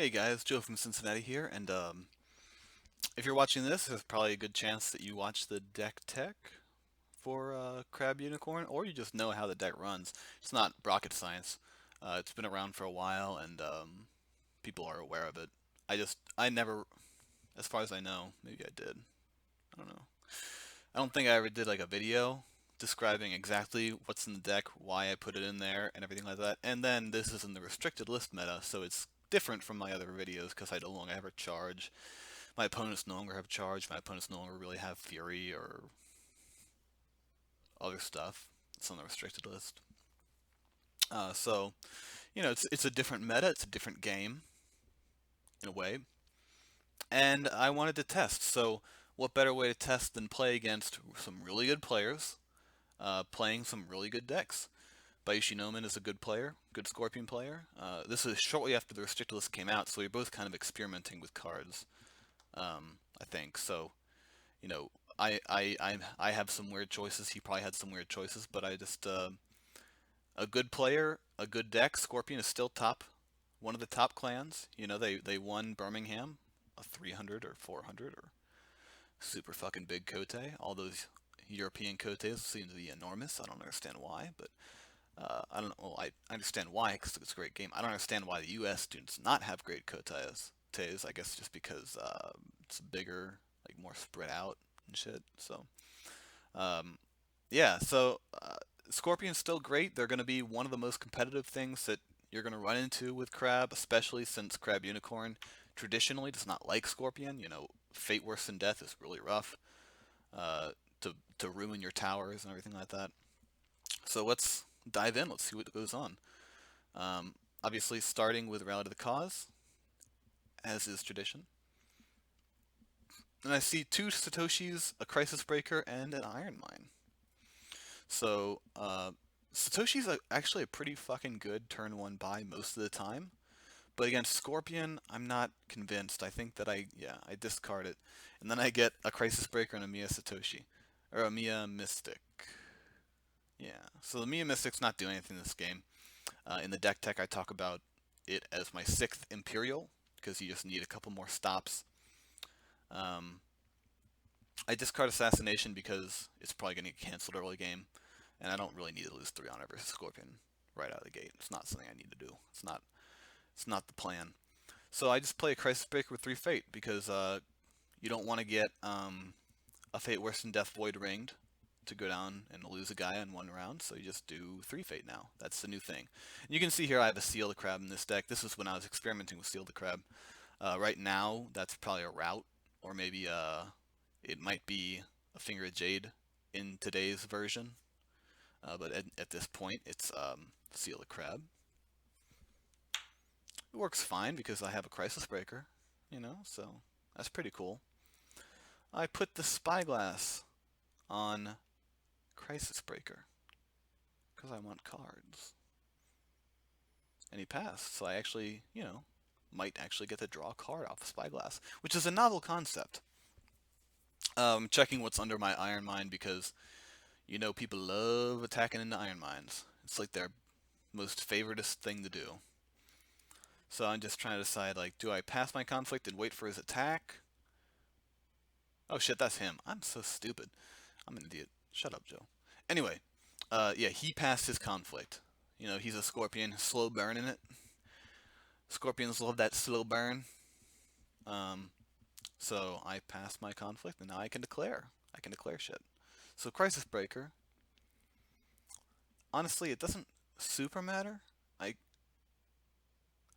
Hey guys, Joe from Cincinnati here, and if you're watching this, there's probably a good chance that you watch the deck tech for Crab Unicorn, or you just know how the deck runs. It's not rocket science. It's been around for a while, and people are aware of it. I never, as far as I know, maybe I did. I don't know. I don't think I ever did like a video describing exactly what's in the deck, why I put it in there, and everything like that. And then this is in the restricted list meta, so it's different from my other videos because I no longer have a charge. My opponents no longer have charge. My opponents no longer really have fury or other stuff. It's on the restricted list. So it's a different meta. It's a different game in a way, and I wanted to test. So what better way to test than play against some really good players, playing some really good decks. Noman is a good player, good Scorpion player. This is shortly after the restricted list came out, so we're both kind of experimenting with cards. I think so. You know, I have some weird choices. He probably had some weird choices, but I just a good player, a good deck. Scorpion is still top, one of the top clans. They won Birmingham, a 300 or 400 or super fucking big Kote. All those European Kotes seem to be enormous. I don't understand why, but I don't know. Well, I understand why because it's a great game. I don't understand why the U.S. does not have great Kotes. I guess just because it's bigger, like more spread out and shit. So yeah, Scorpion's still great. They're going to be one of the most competitive things that you're going to run into with Crab, especially since Crab Unicorn traditionally does not like Scorpion. Fate Worse Than Death is really rough uh, to ruin your towers and everything like that. So let's dive in. Let's see what goes on. Um, Obviously, starting with Rally to the Cause, as is tradition. And I see two Satoshis, a Crisis Breaker, and an Iron Mine. So, Satoshi's actually a pretty fucking good turn one buy most of the time. But against Scorpion, I'm not convinced. I think that I discard it. And then I get a Crisis Breaker and a Mia Satoshi. Or a Mia Mystic. Yeah. So the Mia Mystic's not doing anything in this game. In the deck tech, I talk about it as my 6th Imperial, because you just need a couple more stops. Um, I discard Assassination because it's probably going to get canceled early game, and I don't really need to lose 3 on it versus Scorpion right out of the gate. It's not something I need to do. It's not the plan. So I just play a Crisis Breaker with 3 Fate because you don't want to get a Fate Worse Than Death Void ringed to go down and lose a guy in one round, so you just do 3 Fate now. That's the new thing. And you can see here I have a Seal the Crab in this deck. This is when I was experimenting with Seal the Crab. Right now, that's probably a route, or maybe it might be a Finger of Jade in today's version. But at this point, it's Seal the Crab. It works fine because I have a Crisis Breaker, so that's pretty cool. I put the Spyglass on Crisis Breaker because I want cards. And he passed, so I actually, might actually get to draw a card off the Spyglass, which is a novel concept. Checking what's under my Iron Mine because, people love attacking into Iron Mines. It's like their most favoritist thing to do. So I'm just trying to decide, like, do I pass my conflict and wait for his attack? Oh shit, that's him. I'm so stupid. I'm an idiot. Shut up, Joe. Anyway, yeah, he passed his conflict. He's a Scorpion, slow burn in it. Scorpions love that slow burn. Um, so I passed my conflict, and now I can declare. I can declare shit. So Crisis Breaker. Honestly, it doesn't super matter. I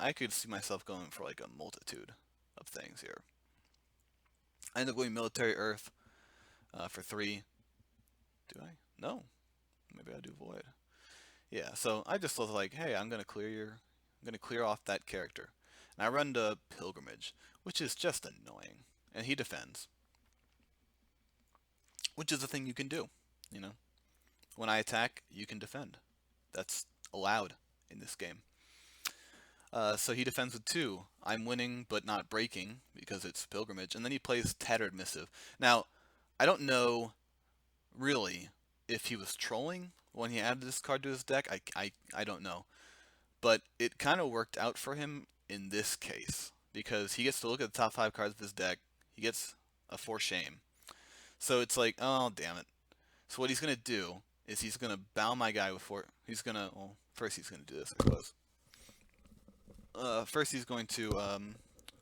I could see myself going for like a multitude of things here. I end up going Military Earth for 3. Do I? No. Maybe I do Void. Yeah, so I just was like, hey, I'm gonna clear off that character. And I run to Pilgrimage, which is just annoying. And he defends. Which is a thing you can do, you know. When I attack, you can defend. That's allowed in this game. So he defends with 2. I'm winning, but not breaking because it's Pilgrimage. And then he plays Tattered Missive. Now, I don't know really if he was trolling when he added this card to his deck. I don't know. But it kind of worked out for him in this case. because he gets to look at the top 5 cards of his deck. He gets a 4 shame. So it's like, oh, damn it. So what he's going to do is he's going to bow my guy with 4. He's going to, well, first he's going to do this, I suppose. First he's going to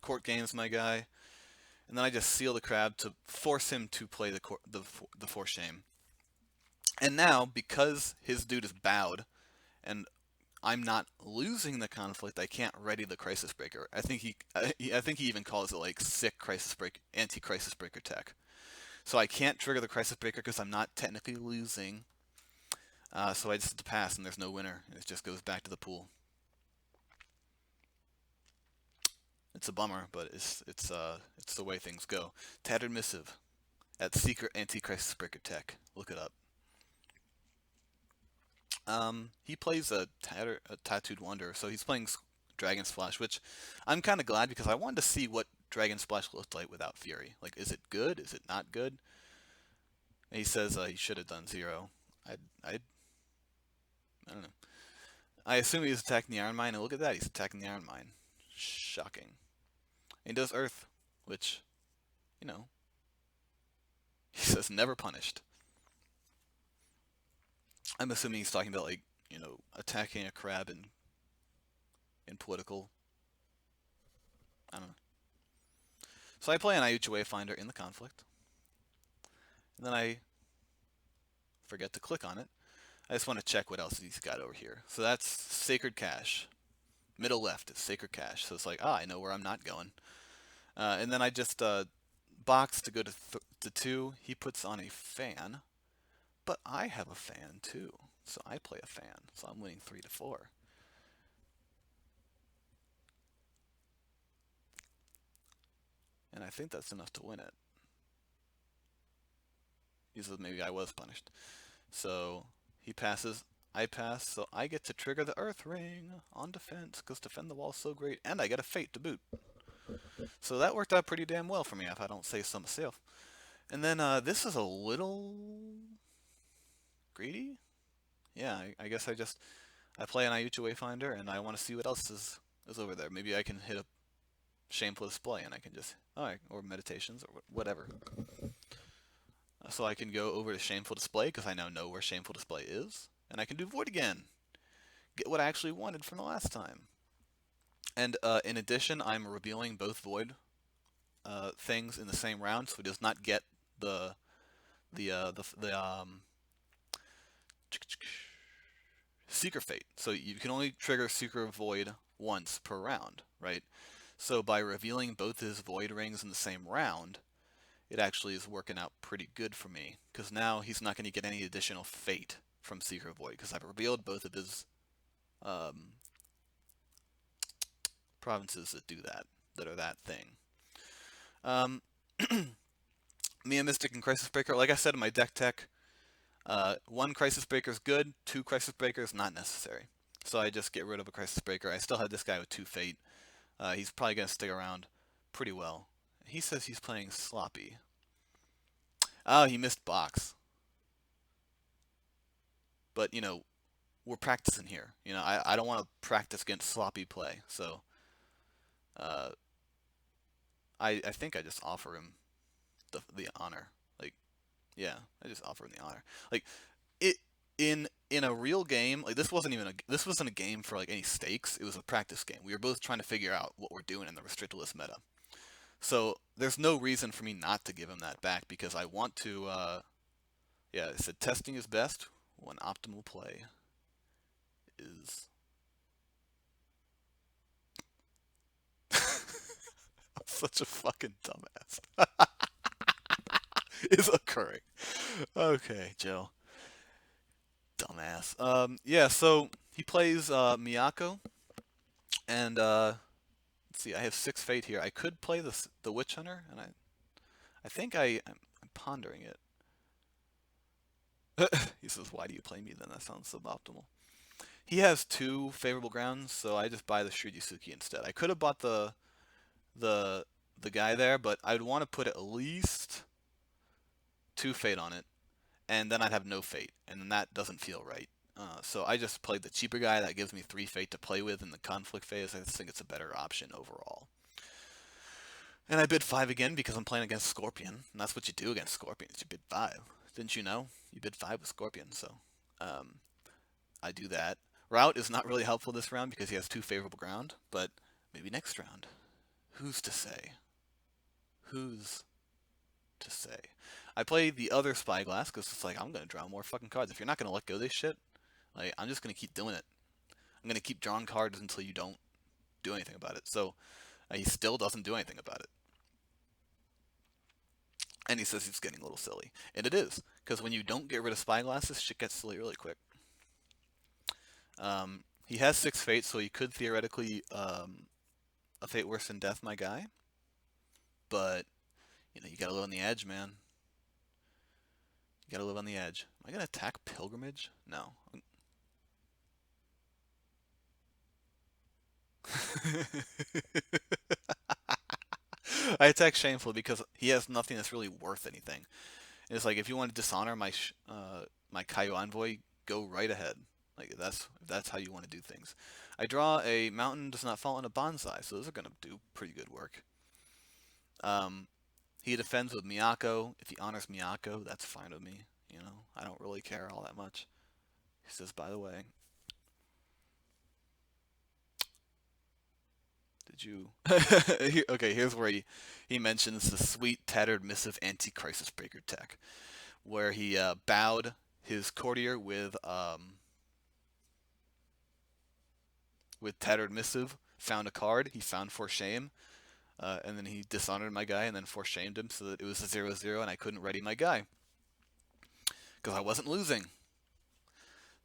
court games my guy, and then I just seal the crab to force him to play the 4 shame. And now, because his dude is bowed, and I'm not losing the conflict, I can't ready the Crisis Breaker. I think he even calls it like sick Crisis Break, anti-Crisis Breaker tech. So I can't trigger the Crisis Breaker because I'm not technically losing. So I just have to pass, and there's no winner. It just goes back to the pool. It's a bummer, but it's the way things go. Tattered Missive at Secret Anti-Crisis Breaker tech. Look it up. He plays a Tattooed Wonder, so he's playing Dragon Splash, which I'm kind of glad because I wanted to see what Dragon Splash looked like without Fury. Like, is it good? Is it not good? And he says he should have done 0. I don't know. I assume he's attacking the Iron Mine, and look at that, he's attacking the Iron Mine. Shocking. And he does Earth, which, you know, he says never punished. I'm assuming he's talking about, like, you know, attacking a crab in political. I don't know. So I play an Iuchi Wayfinder in the conflict. And then I forget to click on it. I just want to check what else he's got over here. So that's Sacred Cache. Middle left is Sacred Cache. So it's like, I know where I'm not going. And then I just box to go to 2. He puts on a fan. But I have a fan too. So I play a fan. So I'm winning 3-4. And I think that's enough to win it. He says maybe I was punished. So he passes, I pass, so I get to trigger the Earth Ring on defense, because Defend the Wall is so great, and I get a Fate to boot. So that worked out pretty damn well for me, if I don't say so myself. And then this is a little greedy? Yeah, I guess I play an Iuchi Wayfinder, and I want to see what else is over there. Maybe I can hit a Shameful Display, and I can just, alright, or Meditations, or whatever. So I can go over to Shameful Display, because I now know where Shameful Display is. And I can do Void again. Get what I actually wanted from the last time. And in addition, I'm revealing both Void things in the same round, so he does not get the Seeker Fate. So you can only trigger Seeker Void once per round, right? So by revealing both his Void rings in the same round, it actually is working out pretty good for me, because now he's not going to get any additional Fate from Seeker Void, because I've revealed both of his provinces that do that are that thing. Mia Mystic and Crisis Breaker, like I said in my deck tech, 1 Crisis Breaker is good, 2 Crisis Breakers not necessary. So I just get rid of a Crisis Breaker. I still have this guy with 2 Fate. He's probably going to stick around pretty well. He says he's playing sloppy. Oh, he missed box. But, you know, we're practicing here. You know, I don't want to practice against sloppy play. So, I think I just offer him the honor. Like, yeah, I just offer him the honor. Like, in a real game, like, this wasn't a game for like any stakes. It was a practice game. We were both trying to figure out what we're doing in the restricted meta. So there's no reason for me not to give him that back, because I want to. Yeah, it said testing is best when optimal play is. I'm such a fucking dumbass. Is occurring. Okay, Joe. Dumbass. Yeah, so he plays Miyako, and let's see, I have 6 Fate here. I could play the Witch Hunter, and I think I'm pondering it. He says, "Why do you play me then? That sounds suboptimal." He has 2 favorable grounds, so I just buy the Shurisuki instead. I could have bought the guy there, but I'd want to put at least 2 Fate on it, and then I'd have no Fate, and then that doesn't feel right. So I just played the cheaper guy that gives me 3 Fate to play with in the conflict phase. I just think it's a better option overall. And I bid 5 again because I'm playing against Scorpion, and that's what you do against Scorpion, is you bid 5. Didn't you know? You bid 5 with Scorpion, so um, I do that. Route is not really helpful this round because he has 2 favorable ground, but maybe next round. Who's to say? Who's to say? I play the other Spyglass because it's like, I'm going to draw more fucking cards. If you're not going to let go of this shit, like, I'm just going to keep doing it. I'm going to keep drawing cards until you don't do anything about it. So he still doesn't do anything about it. And he says he's getting a little silly. And it is, because when you don't get rid of Spyglass, this shit gets silly really quick. He has 6 Fate, so he could theoretically a Fate worse than death, my guy. But, you gotta live on the edge, man. You gotta live on the edge. Am I gonna attack Pilgrimage? No. I attack Shameful because he has nothing that's really worth anything. And it's like, if you want to dishonor my Kaio Envoy, go right ahead. Like, if that's how you want to do things. I draw a Mountain Does Not Fall in a Bonsai, so those are going to do pretty good work. He defends with Miyako. If he honors Miyako, that's fine with me. I don't really care all that much. He says, by the way, did you... Okay, here's where he mentions the sweet, tattered, missive anti-crisis breaker tech, where he bowed his courtier with tattered missive, found a card, he found for shame, and then he dishonored my guy and then for shamed him so that it was a 0-0 and I couldn't ready my guy because I wasn't losing.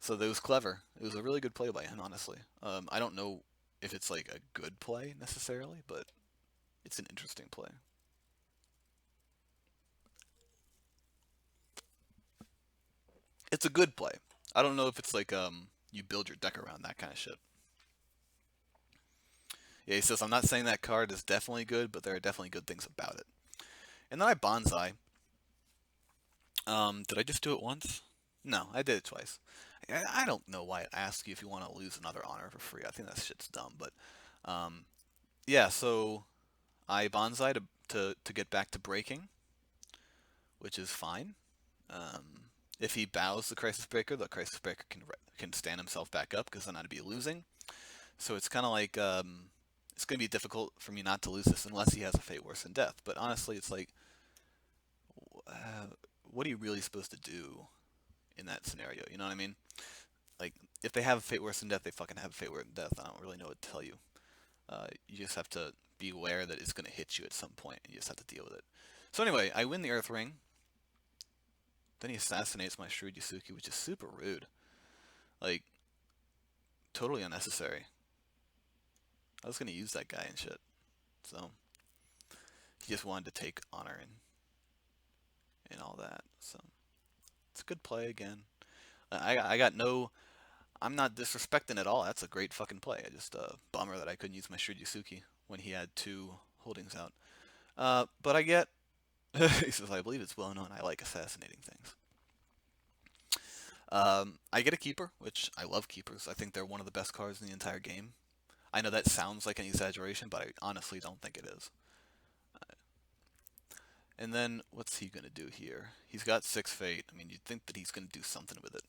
So that was clever. It was a really good play by him, honestly. I don't know if it's like a good play necessarily, but it's an interesting play. It's a good play. I don't know if it's like you build your deck around that kind of shit. Yeah, he says, I'm not saying that card is definitely good, but there are definitely good things about it. And then I bonsai. Did I just do it once? No, I did it twice. I don't know why it asks you if you want to lose another honor for free. I think that shit's dumb, but yeah. So I bonsai to get back to breaking, which is fine. If he bows the Crisis Breaker can stand himself back up because then I'd be losing. So it's kind of like it's going to be difficult for me not to lose this unless he has a Fate worse than death. But honestly, it's like, what are you really supposed to do in that scenario? You know what I mean? Like, if they have a Fate worse than death, they fucking have a Fate worse than death. I don't really know what to tell you. You just have to be aware that it's going to hit you at some point, and you just have to deal with it. So anyway, I win the Earth Ring. Then he assassinates my Shrewd Yasuki, which is super rude. Like, totally unnecessary. I was going to use that guy and shit. So, he just wanted to take honor and all that. So, it's a good play again. I got no... I'm not disrespecting at all. That's a great fucking play. I just bummer that I couldn't use my Shrewd Yasuki when he had 2 holdings out. But I get... he says, I believe it's well known I like assassinating things. I get a Keeper, which I love Keepers. I think they're one of the best cards in the entire game. I know that sounds like an exaggeration, but I honestly don't think it is. And then, what's he going to do here? He's got 6 Fate. I mean, you'd think that he's going to do something with it.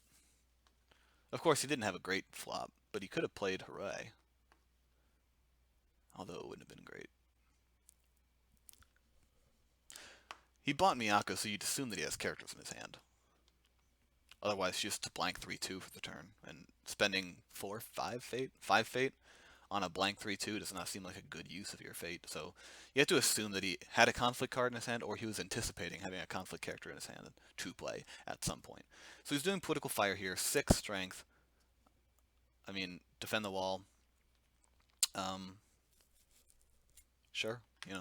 Of course, he didn't have a great flop, but he could have played Hooray. Although it wouldn't have been great. He bought Miyako, so you'd assume that he has characters in his hand. Otherwise, just to blank 3-2 for the turn. And spending 5 Fate on a blank 3-2 does not seem like a good use of your Fate. So you have to assume that he had a conflict card in his hand, or he was anticipating having a conflict character in his hand to play at some point. So he's doing Political Fire here, 6 strength. I mean, defend the wall. Sure, I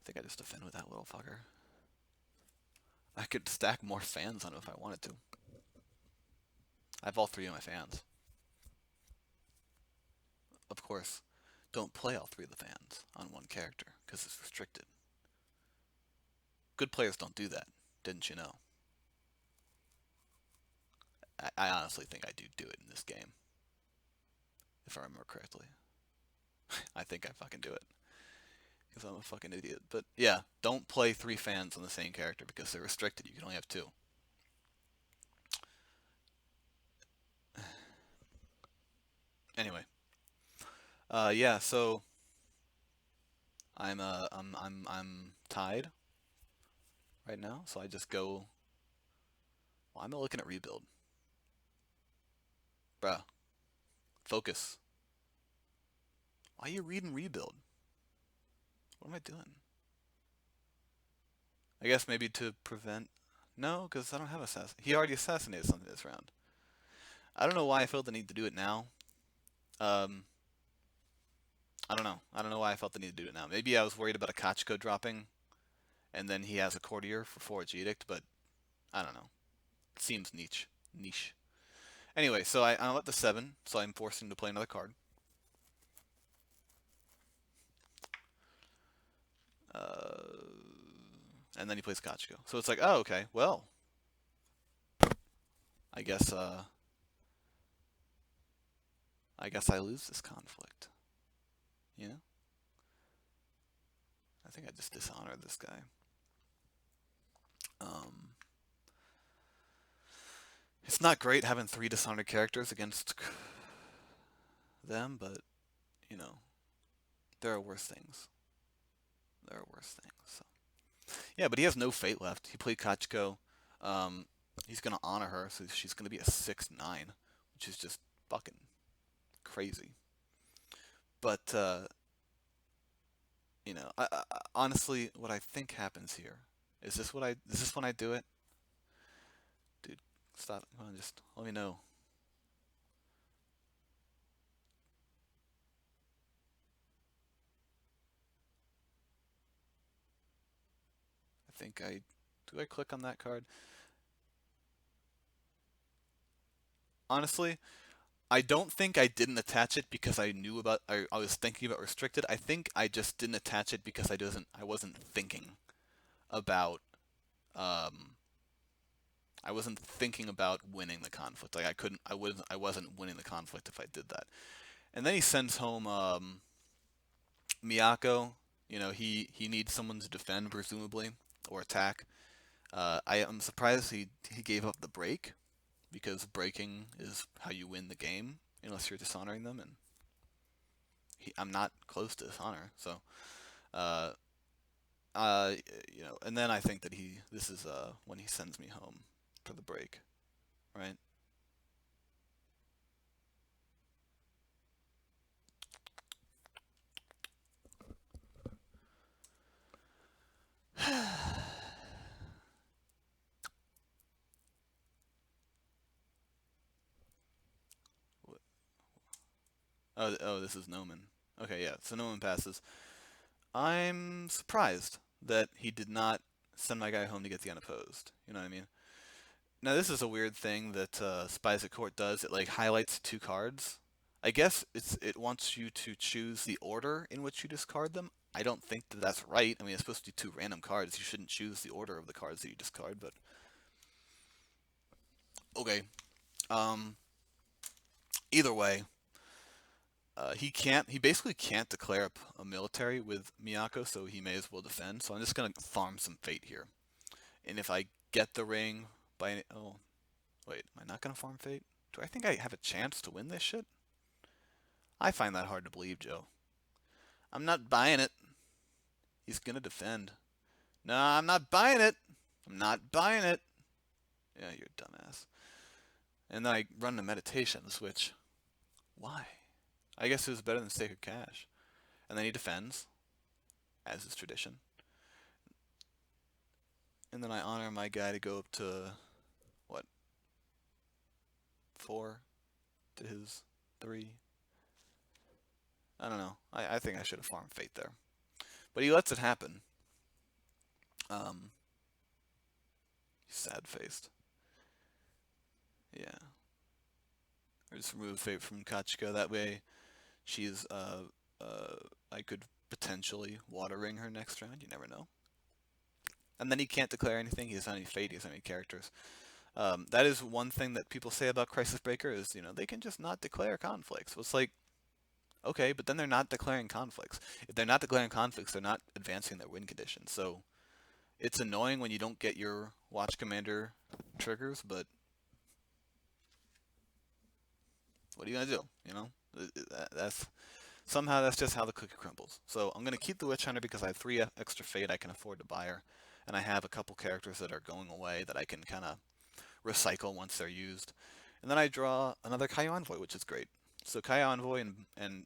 think I just defend with that little fucker. I could stack more fans on him if I wanted to. I have all 3 of my fans. Of course, don't play all 3 of the fans on one character, because it's restricted. Good players don't do that, didn't you know? I honestly think I do it in this game. If I remember correctly. I think I fucking do it. because I'm a fucking idiot. But yeah, don't play 3 fans on the same character because they're restricted. You can only have 2. Anyway, yeah. So I'm tied right now. So I just go. Well, I'm looking at rebuild, bruh. Focus. Why are you reading rebuild? What am I doing? I guess maybe to prevent. No, because I don't have assassin. He already assassinated something this round. I don't know why I felt the need to do it now. Um, I don't know. I don't know why I felt the need to do it now. Maybe I was worried about a Kachko dropping, and then he has a courtier for Forge Edict, but I don't know. It seems niche. Niche. Anyway, so I'm at the 7, so I'm forced him to play another card. And then he plays Kachko. So it's like, oh, okay, well, I guess I lose this conflict. You know? I think I just dishonor this guy. It's not great having 3 dishonored characters against them, but, you know, there are worse things. There are worse things, so. Yeah, but he has no fate left. He played Kachiko. He's going to honor her, so she's going to be a 6-9, which is just fucking crazy. But, you know, I honestly, what I think happens here, is this when I do it? Dude, stop. Come on, just let me know. Do I click on that card? Honestly, I don't think I didn't attach it because I knew about, I was thinking about restricted. I think I just didn't attach it because I wasn't thinking about, I wasn't thinking about winning the conflict. Like I wasn't winning the conflict if I did that. And then he sends home, Miyako. You know, he needs someone to defend, presumably, or attack. I am surprised he gave up the break, because breaking is how you win the game, unless you're dishonoring them, and I'm not close to dishonor, so uh, you know. And then I think that this is when he sends me home for the break, right? Oh, this is Noman. Okay, yeah, so Noman passes. I'm surprised that he did not send my guy home to get the unopposed. You know what I mean? Now this is a weird thing that Spies at Court does. It like highlights 2 cards. I guess it wants you to choose the order in which you discard them. I don't think that that's right. I mean, it's supposed to be 2 random cards. You shouldn't choose the order of the cards that you discard, but okay. Either way, he basically can't declare a military with Miyako, so he may as well defend. So I'm just gonna farm some fate here, and if I get the ring by any, oh wait, am I not gonna farm fate? Do I think I have a chance to win this shit? I find that hard to believe, Joe. I'm not buying it. He's gonna defend. No, I'm not buying it. I'm not buying it. Yeah, you're a dumbass. And then I run a meditation switch. Why? I guess it was better than Sacred Cash. And then he defends, as is tradition. And then I honor my guy to go up to, what, 4 to his 3. I don't know. I think I should have farmed fate there. But he lets it happen. He's sad-faced. Yeah. Or just remove fate from Kachika. That way, she's, I could potentially water ring her next round. You never know. And then he can't declare anything. He doesn't have any fate. He doesn't have any characters. That is one thing that people say about Crisis Breaker is, you know, they can just not declare conflicts. So it's like, Okay, but then they're not declaring conflicts. If they're not declaring conflicts, they're not advancing their win condition. So it's annoying when you don't get your Watch Commander triggers, but what are you gonna do? You know, that's somehow that's just how the cookie crumbles. So I'm gonna keep the Witch Hunter because I have 3 extra fate I can afford to buy her, and I have a couple characters that are going away that I can kind of recycle once they're used. And then I draw another Kai Envoy, which is great. So Kai Envoy and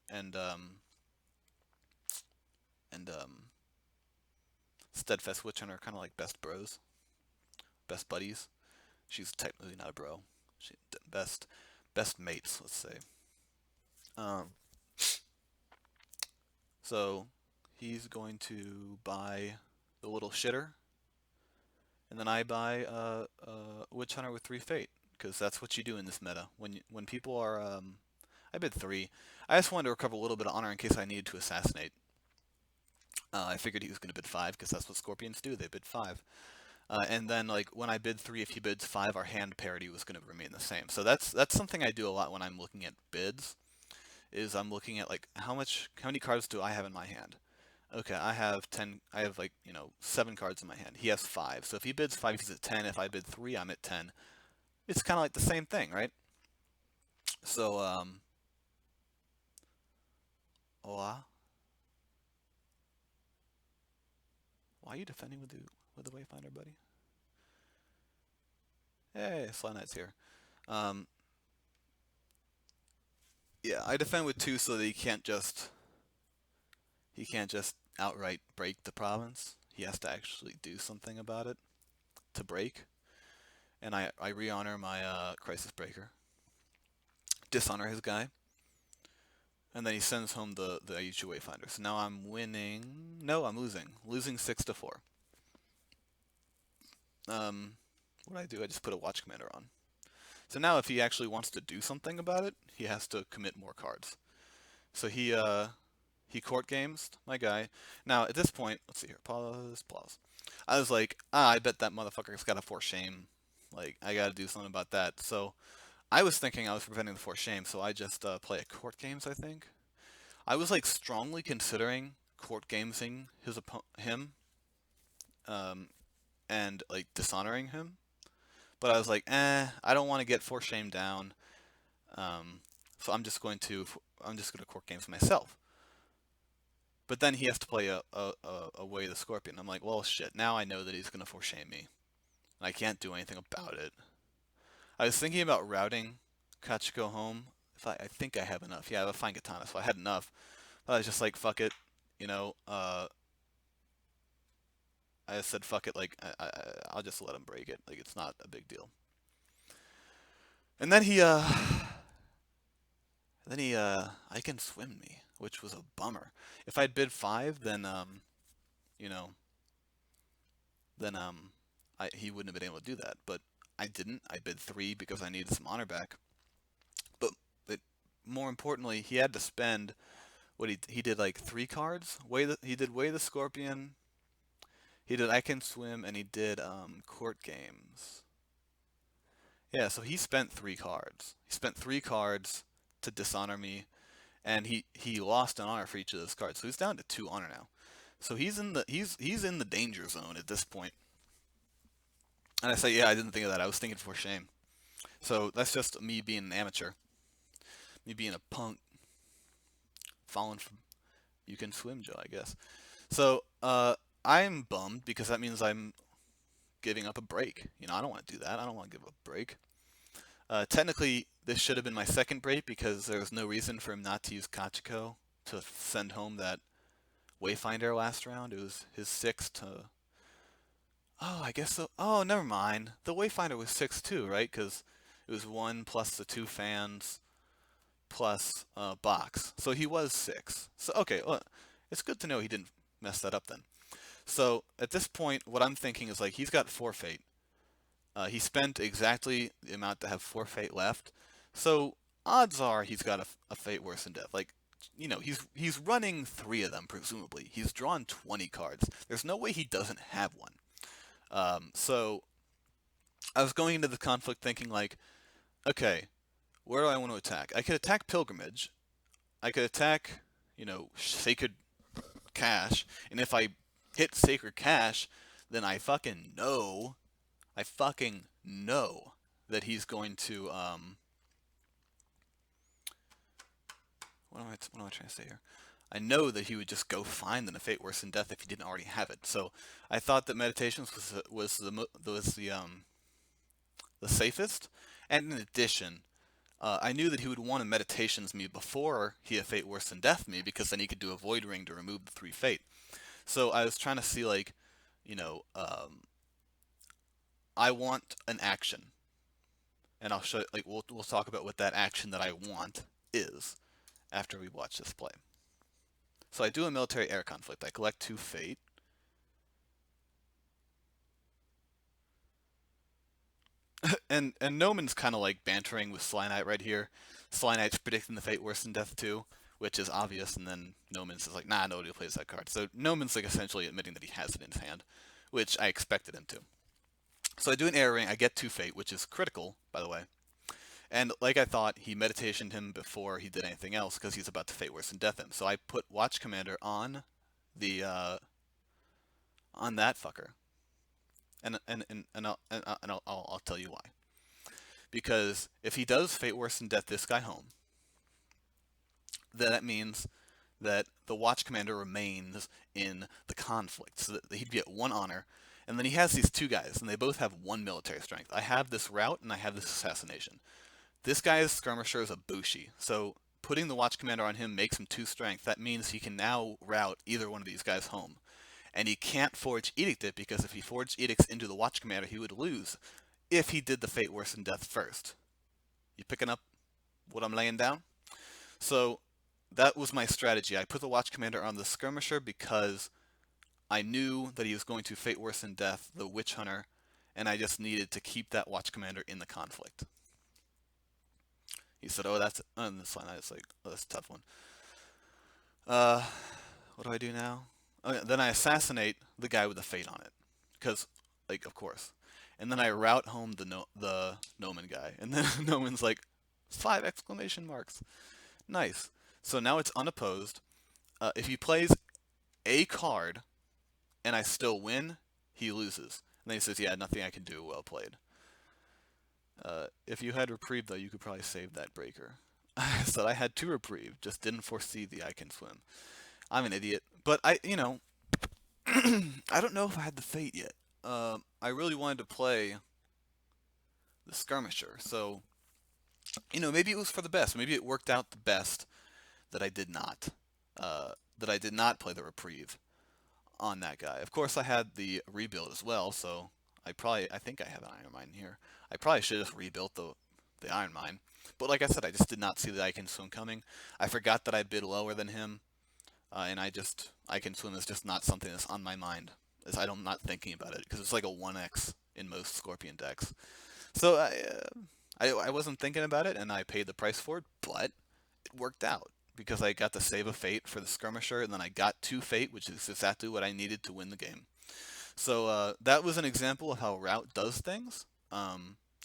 Steadfast Witch Hunter are kind of like best bros, best buddies. She's technically not a bro. She best mates, let's say. Um, so he's going to buy the little shitter, and then I buy Witch Hunter with 3 fate because that's what you do in this meta. When people are I bid 3. I just wanted to recover a little bit of honor in case I needed to assassinate. I figured he was going to bid 5 because that's what Scorpions do. They bid 5. And then like when I bid 3, if he bids 5, our hand parity was going to remain the same. So that's something I do a lot when I'm looking at bids. Is I'm looking at like how many cards do I have in my hand? Okay, I have 10. I have like 7 cards in my hand. He has 5. So if he bids 5, he's at 10. If I bid 3, I'm at 10. It's kind of like the same thing, right? So hola. Why are you defending with the Wayfinder, buddy? Hey, Sly Knight's here. Um, yeah, I defend with 2 so that he can't just outright break the province. He has to actually do something about it to break. And I re-honor my Crisis Breaker, dishonor his guy, and then he sends home the Aichi Wayfinder. So now I'm winning. No, I'm losing 6-4. What do I do? I just put a Watch Commander on. So now if he actually wants to do something about it, he has to commit more cards. So he court games my guy. Now at this point, let's see here. Pause. I was like, I bet that motherfucker's got a Force Shame. Like I got to do something about that. So I was thinking I was preventing the Force Shame, so I just play a court games. I think I was like strongly considering court gamesing him, um, and like dishonoring him. But I was like, I don't want to get Force Shame down. So I'm just going to court games myself. But then he has to play away the Scorpion. I'm like, well, shit. Now I know that he's gonna Force Shame me, and I can't do anything about it. I was thinking about routing Kachiko home. If I think I have enough. Yeah, I have a fine katana, so I had enough. But I was just like, fuck it. I just said, fuck it. Like, I'll just let him break it. Like, it's not a big deal. And then I can swim me, which was a bummer. If I'd bid 5, then you know, he wouldn't have been able to do that. But I didn't. I bid 3 because I needed some honor back. But more importantly, he had to spend what he did like 3 cards. He did Way the Scorpion. He did I Can Swim, and he did Court Games. Yeah, so he spent 3 cards. He spent 3 cards to dishonor me, and he lost an honor for each of those cards. So he's down to 2 honor now. So he's in the danger zone at this point. And I say, yeah, I didn't think of that. I was thinking for shame. So that's just me being an amateur, me being a punk, falling from. You can swim, Joe, I guess. So I'm bummed because that means I'm giving up a break. I don't want to do that. I don't want to give up a break. Technically, this should have been my second break because there was no reason for him not to use Kachiko to send home that Wayfinder last round. It was his 6 to. Oh, I guess so. Oh, never mind. The Wayfinder was 6 too, right? Because it was 1 plus the 2 fans plus box. So he was 6. So, okay, well, it's good to know he didn't mess that up then. So at this point, what I'm thinking is like he's got 4 fate. He spent exactly the amount to have 4 fate left. So odds are he's got a fate worse than death. Like, he's running 3 of them, presumably. He's drawn 20 cards. There's no way he doesn't have one. So I was going into the conflict thinking like, okay, where do I want to attack? I could attack Pilgrimage, I could attack, you know, Sacred Cash, and if I hit Sacred Cash, then I fucking know that he's going to what am I trying to say here? I know that he would just go find the Fate Worse than Death if he didn't already have it. So I thought that Meditations was the safest, and in addition, I knew that he would want to Meditations me before he had Fate Worse than Death me, because then he could do a Void Ring to remove the 3 Fate. So I was trying to see, like, you know, I want an action, and I'll show, like, we'll talk about what that action that I want is after we watch this play. So I do a military air conflict. I collect 2 Fate. and Noman's kind of like bantering with Sly Knight right here. Sly Knight's predicting the Fate Worse than Death too, which is obvious, and then Noman's is like, nah, nobody plays that card. So Noman's like essentially admitting that he has it in his hand, which I expected him to. So I do an air ring, I get 2 Fate, which is critical, by the way. And like I thought, he meditationed him before he did anything else, because he's about to Fate Worse than Death him. So I put Watch Commander on the on that fucker, and I'll tell you why. Because if he does Fate Worse than Death this guy home, then that means that the Watch Commander remains in the conflict, so that he'd be at 1 honor, and then he has these 2 guys, and they both have 1 military strength. I have this rout, and I have this assassination. This guy's skirmisher is a Bushi, so putting the Watch Commander on him makes him 2 strength. That means he can now rout either one of these guys home. And he can't Forge Edict it, because if he Forged Edicts into the Watch Commander, he would lose if he did the Fate Worse than Death first. You picking up what I'm laying down? So that was my strategy. I put the Watch Commander on the skirmisher because I knew that he was going to Fate Worse than Death the Witch Hunter, and I just needed to keep that Watch Commander in the conflict. He said, oh, that's... this line, it's like, oh, that's a tough one. What do I do now? Oh, yeah, then I assassinate the guy with the Fate on it. Because, like, of course. And then I route home the Noman guy. And then Noman's like, 5 exclamation marks. Nice. So now it's unopposed. If he plays a card and I still win, he loses. And then he says, yeah, nothing I can do, well played. If you had Reprieve, though, you could probably save that breaker. I said I had 2 Reprieve, just didn't foresee the I can swim. I'm an idiot. But I don't know if I had the Fate yet. I really wanted to play the Skirmisher, so, maybe it was for the best. Maybe it worked out the best that I did not play the Reprieve on that guy. Of course, I had the rebuild as well, so I think I have an Iron Mine here. I probably should have just rebuilt the Iron Mine. But like I said, I just did not see the I can swim coming. I forgot that I bid lower than him, and I can swim is just not something that's on my mind. I'm not thinking about it, because it's like a 1x in most Scorpion decks. So I wasn't thinking about it, and I paid the price for it, but it worked out, because I got to save a Fate for the Skirmisher, and then I got 2 Fate, which is exactly what I needed to win the game. So that was an example of how Rout does things.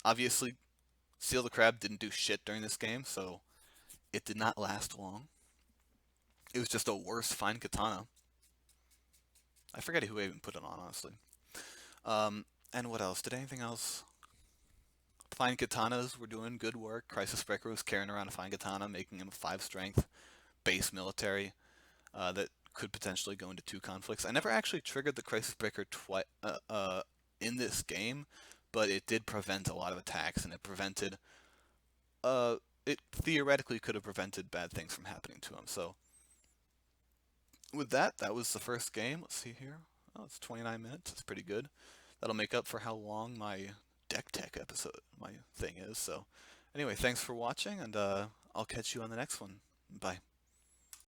Obviously, Seal the Crab didn't do shit during this game, so it did not last long. It was just a worse Fine Katana. I forget who I even put it on, honestly. And what else? Did anything else? Fine Katanas were doing good work. Crisis Breaker was carrying around a Fine Katana, making him a 5 strength base military that could potentially go into 2 conflicts. I never actually triggered the Crisis Breaker in this game, but it did prevent a lot of attacks, and it prevented... it theoretically could have prevented bad things from happening to him. So with that was the first game. Let's see here. Oh, it's 29 minutes. It's pretty good. That'll make up for how long my deck tech episode, my thing is. So anyway, thanks for watching, and I'll catch you on the next one. Bye.